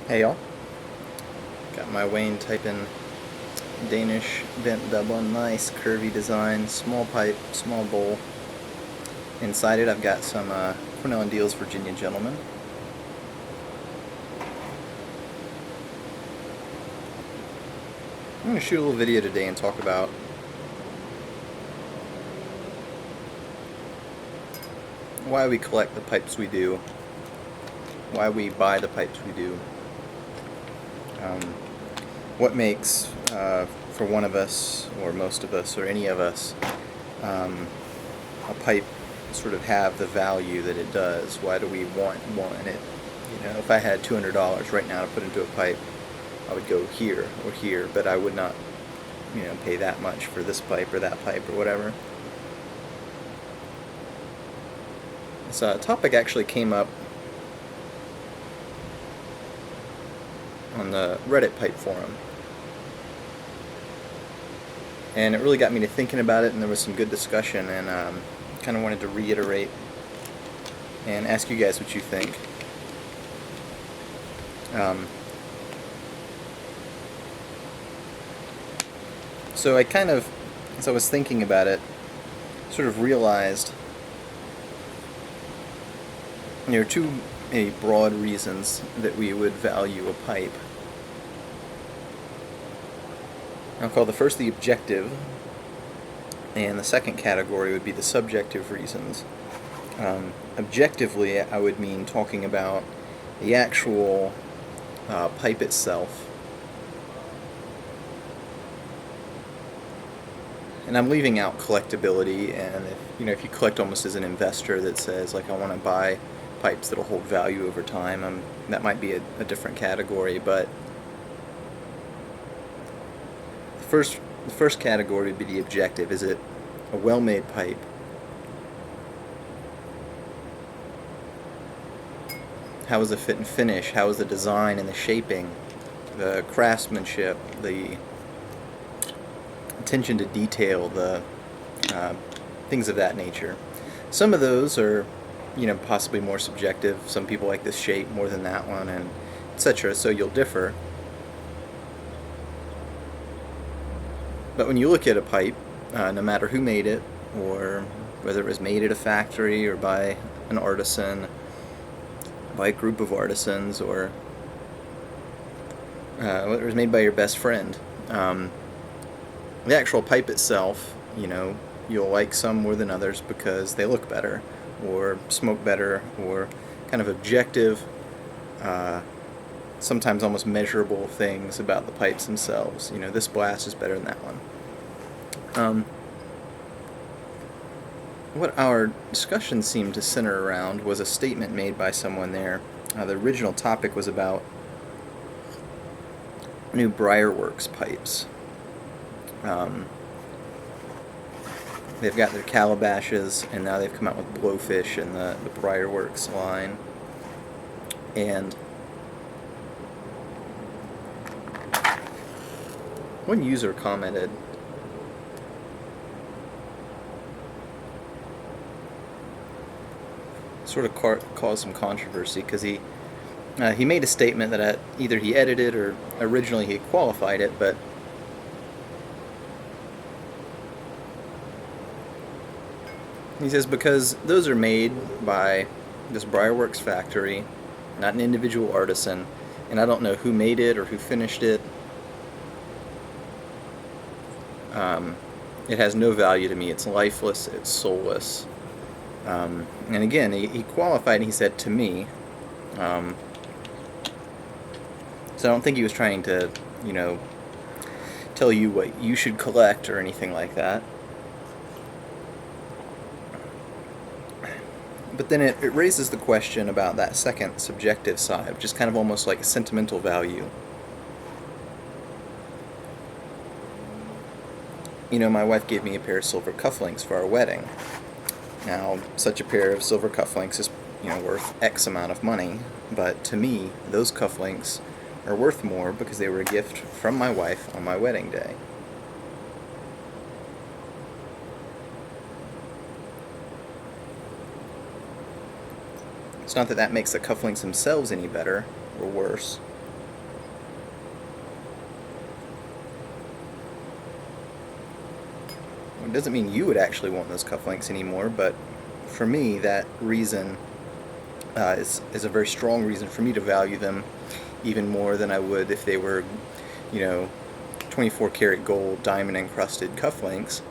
Hey y'all, got my Wayne Typen Danish bent Dublin, nice curvy design, small pipe, small bowl. Inside it I've got some Cornell and Deal's Virginia Gentleman. I'm going to shoot a little video today and talk about why we collect the pipes we do, why we buy the pipes we do, what makes, for one of us, or most of us, or any of us, a pipe sort of have the value that it does. Why do we want it? You know, if I had $200 right now to put into a pipe, I would go here or here, but I would not, pay that much for this pipe or that pipe or whatever. This topic actually came up on the Reddit pipe forum, and it really got me to thinking about it, and there was some good discussion, and kind of wanted to reiterate and ask you guys what you think. So I kind of, as I was thinking about it, sort of realized there are two maybe broad reasons that we would value a pipe. I'll call the first the objective, and the second category would be the subjective reasons. Objectively, I would mean talking about the actual pipe itself. And I'm leaving out collectability, and if you collect almost as an investor that says, like, I want to buy pipes that'll hold value over time, that might be a different category. But the first category would be the objective. Is it a well-made pipe? How is the fit and finish? How is the design and the shaping, the craftsmanship, the attention to detail, the things of that nature? Some of those are, possibly more subjective. Some people like this shape more than that one, and etc. So you'll differ. But when you look at a pipe, no matter who made it, or whether it was made at a factory or by an artisan, by a group of artisans, or whether it was made by your best friend, the actual pipe itself, you'll like some more than others because they look better, or smoke better, or kind of objective, sometimes almost measurable things about the pipes themselves. This blast is better than that one. What our discussion seemed to center around was a statement made by someone there. The original topic was about new Briarworks pipes. They've got their calabashes, and now they've come out with Blowfish and the Briarworks line. And one user commented, sort of caused some controversy, because he made a statement that either he edited or originally he qualified it, but he says, because those are made by this Briarworks factory, not an individual artisan, and I don't know who made it or who finished it, it has no value to me. It's lifeless, it's soulless. And again, he qualified, and he said, to me. So I don't think he was trying to, tell you what you should collect or anything like that. But then it raises the question about that second subjective side, which is kind of almost like a sentimental value. My wife gave me a pair of silver cufflinks for our wedding. Now, such a pair of silver cufflinks is, worth X amount of money, but to me, those cufflinks are worth more because they were a gift from my wife on my wedding day. It's not that that makes the cufflinks themselves any better or worse. it doesn't mean you would actually want those cufflinks anymore, but for me, that reason is a very strong reason for me to value them even more than I would if they were, 24 karat gold diamond encrusted cufflinks,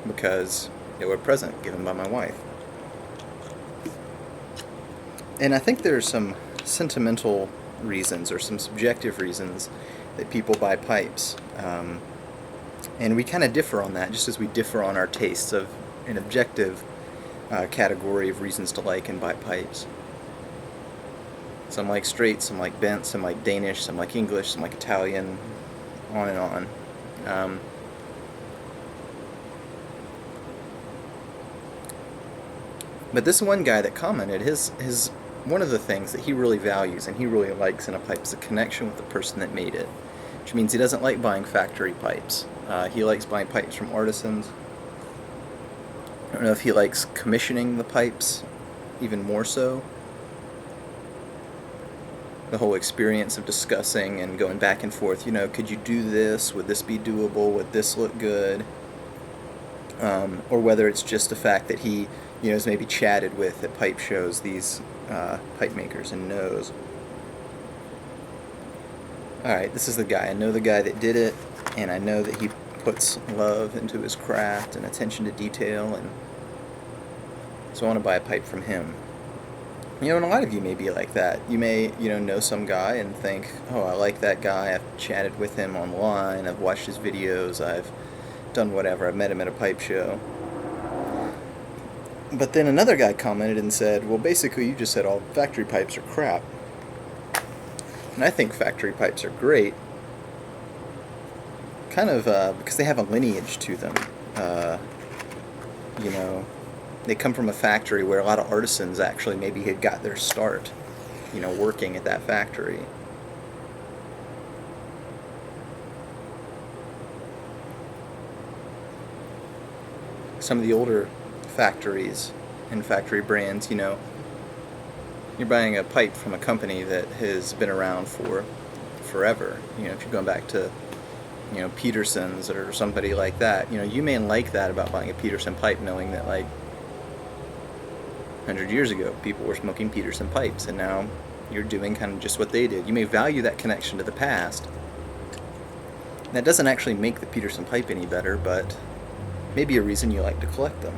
because they were a present given by my wife. And I think there are some sentimental reasons or some subjective reasons that people buy pipes. And we kind of differ on that, just as we differ on our tastes of an objective category of reasons to like and buy pipes. Some like straight, some like bent, some like Danish, some like English, some like Italian, on and on. But this one guy that commented, his one of the things that he really values and he really likes in a pipe is a connection with the person that made it, which means he doesn't like buying factory pipes. He likes buying pipes from artisans. I don't know if he likes commissioning the pipes even more so. The whole experience of discussing and going back and forth, could you do this? Would this be doable? Would this look good? Or whether it's just the fact that he, has maybe chatted with at pipe shows these pipe makers and knows. Alright, this is the guy. I know the guy that did it, and I know that he puts love into his craft and attention to detail, and so I want to buy a pipe from him. And a lot of you may be like that. You may, know some guy and think, oh, I like that guy, I've chatted with him online, I've watched his videos, I've done whatever, I've met him at a pipe show. But then another guy commented and said, well, basically you just said all factory pipes are crap. And I think factory pipes are great, kind of because they have a lineage to them. They come from a factory where a lot of artisans actually maybe had got their start, working at that factory. Some of the older factories and factory brands, you're buying a pipe from a company that has been around for forever. If you're going back to, Peterson's or somebody like that, you may like that about buying a Peterson pipe, knowing that 100 years ago people were smoking Peterson pipes, and now you're doing kind of just what they did. You may value that connection to the past. That doesn't actually make the Peterson pipe any better, but maybe a reason you like to collect them.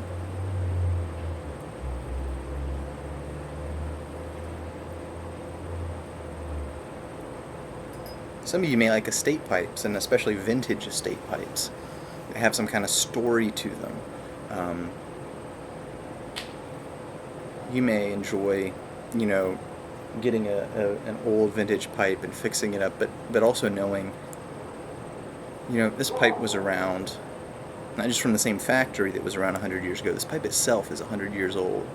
Some of you may like estate pipes, and especially vintage estate pipes. They have some kind of story to them. You may enjoy, getting an old vintage pipe and fixing it up, but also knowing, this pipe was around, not just from the same factory that was around 100 years ago. This pipe itself is 100 years old.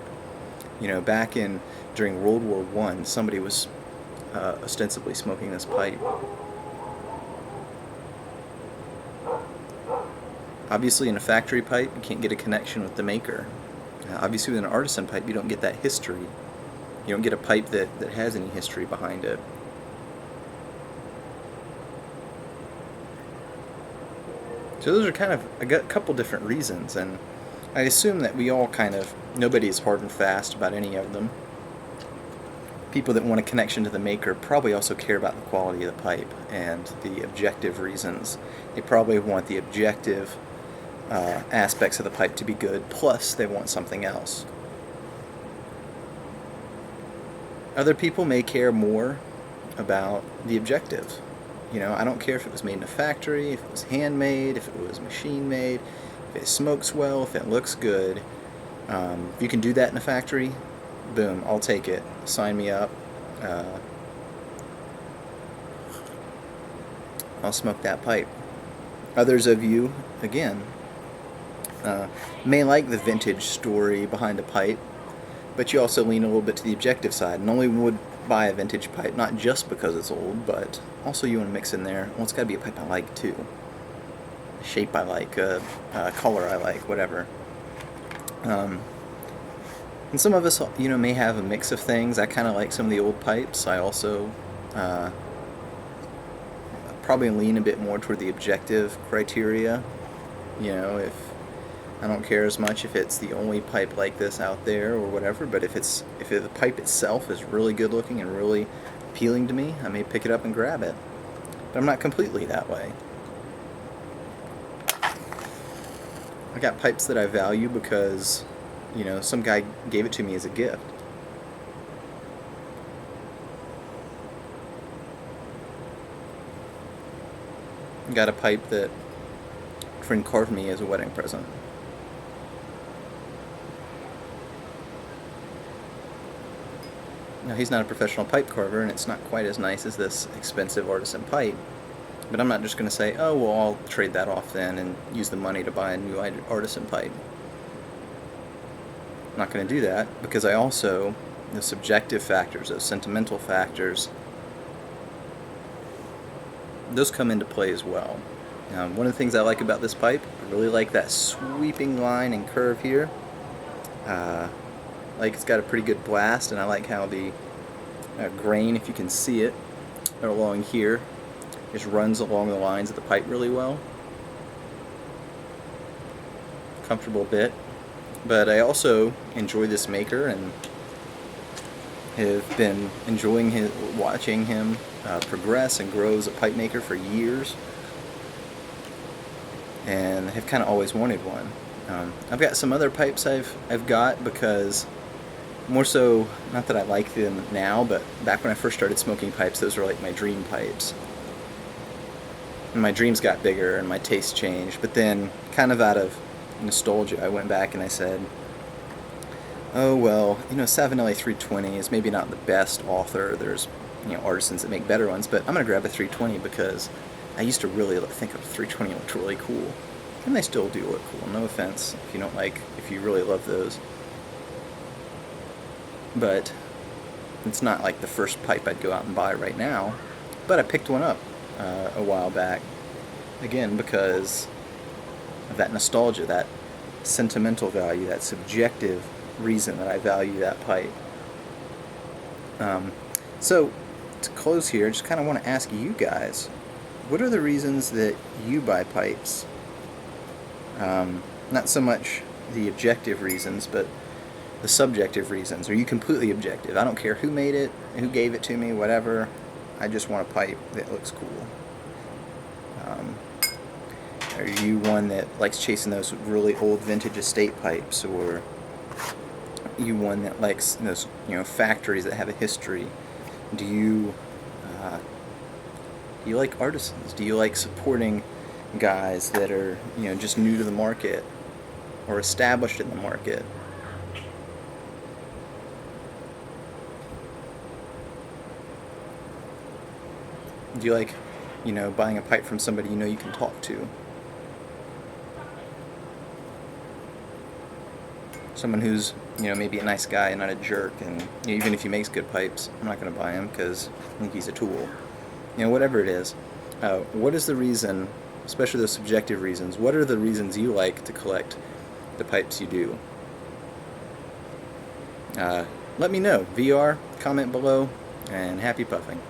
Back during World War I, somebody was ostensibly smoking this pipe. Obviously, in a factory pipe, you can't get a connection with the maker. Obviously, with an artisan pipe, you don't get that history. You don't get a pipe that has any history behind it. So those are kind of a couple different reasons, and I assume that we all nobody is hard and fast about any of them. People that want a connection to the maker probably also care about the quality of the pipe and the objective reasons. They probably want the objective aspects of the pipe to be good, plus they want something else. Other people may care more about the objective. I don't care if it was made in a factory, if it was handmade, if it was machine made, if it smokes well, if it looks good. If you can do that in a factory, boom, I'll take it. Sign me up. I'll smoke that pipe. Others of you, again, may like the vintage story behind a pipe, but you also lean a little bit to the objective side and only would buy a vintage pipe, not just because it's old, but also you want to mix in there, well, it's got to be a pipe I like too. Shape I like, color I like, whatever. And some of us, may have a mix of things. I kind of like some of the old pipes. I also probably lean a bit more toward the objective criteria. You know, if I don't care as much if it's the only pipe like this out there or whatever, but if the pipe itself is really good looking and really appealing to me, I may pick it up and grab it. But I'm not completely that way. I got pipes that I value because, you know, some guy gave it to me as a gift. Got a pipe that a friend carved me as a wedding present. Now, he's not a professional pipe carver, and it's not quite as nice as this expensive Artisan pipe, but I'm not just going to say, oh, well, I'll trade that off then and use the money to buy a new Artisan pipe. I'm not going to do that, because I also, the subjective factors, those sentimental factors, those come into play as well. One of the things I like about this pipe, I really like that sweeping line and curve here. Like it's got a pretty good blast, and I like how the grain, if you can see it, along here, just runs along the lines of the pipe really well. Comfortable bit. But I also enjoy this maker and have been enjoying watching him progress and grow as a pipe maker for years, and have kind of always wanted one. I've got some other pipes I've got because, more so, not that I like them now, but back when I first started smoking pipes, those were like my dream pipes. And my dreams got bigger and my taste changed, but then kind of out of nostalgia, I went back and I said, oh well, you know, Savinelli 320 is maybe not the best author. There's, you know, artisans that make better ones, but I'm going to grab a 320 because I used to really think of 320 looked really cool. And they still do look cool, no offense if you really love those. But it's not like the first pipe I'd go out and buy right now. But I picked one up a while back, again, because of that nostalgia, that sentimental value, that subjective reason that I value that pipe. So, to close here, I just kind of want to ask you guys, what are the reasons that you buy pipes? Not so much the objective reasons, but the subjective reasons. Are you completely objective? I don't care who made it, who gave it to me, whatever. I just want a pipe that looks cool. Are you one that likes chasing those really old vintage estate pipes, or you one that likes those, you know, factories that have a history? Do you like artisans? Do you like supporting guys that are, you know, just new to the market or established in the market? Do you like, you know, buying a pipe from somebody you know you can talk to? Someone who's, you know, maybe a nice guy and not a jerk, and, you know, even if he makes good pipes, I'm not going to buy him because I think he's a tool. You know, whatever it is. What is the reason, especially those subjective reasons, what are the reasons you like to collect the pipes you do? Let me know. VR, comment below, and happy puffing.